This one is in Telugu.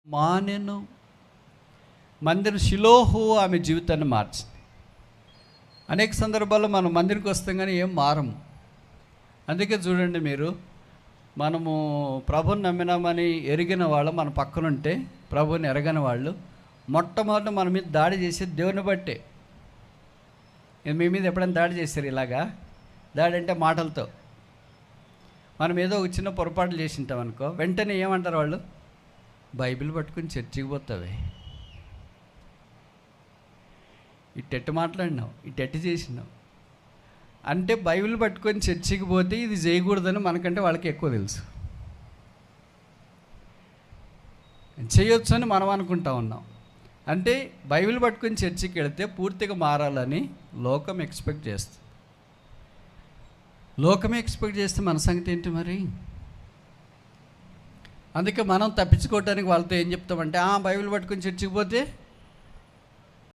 మానెను. మందిరం షిలోహు ఆమె జీవితాన్ని మార్చింది. అనేక సందర్భాల్లో మనం మందిరికి వస్తాం కానీ ఏం మారము. అందుకే చూడండి, మీరు మనము ప్రభుని నమ్మినామని ఎరిగిన వాళ్ళు మన పక్కనుంటే, ప్రభుని ఎరగని వాళ్ళు మొట్టమొదట మన మీద దాడి చేసేది దేవుని బట్టే. మీ మీద ఎప్పుడైనా దాడి చేశారు? ఇలాగా దాడి అంటే మాటలతో. మనం ఏదో ఒక చిన్న పొరపాట్లు చేసి ఉంటాం అనుకో, వెంటనే ఏమంటారు వాళ్ళు? బైబిల్ పట్టుకుని చర్చికి పోతావే, ఇట్టెట్టు మాట్లాడినావు, ఇట్టెట్టు చేసినావు అంటే బైబిల్ పట్టుకొని చర్చికి పోతే ఇది చేయకూడదని మనకంటే వాళ్ళకి ఎక్కువ తెలుసు. చేయొచ్చు అని మనం అనుకుంటా ఉన్నాం. అంటే బైబిల్ పట్టుకొని చర్చికి వెళితే పూర్తిగా మారాలని లోకం ఎక్స్పెక్ట్ చేస్తుంది. లోకమే ఎక్స్పెక్ట్ చేస్తే మన సంగతి ఏంటి మరి? అందుకే మనం తప్పించుకోవటానికి వాళ్ళతో ఏం చెప్తామంటే, బైబిల్ పట్టుకొని చర్చికి పోతే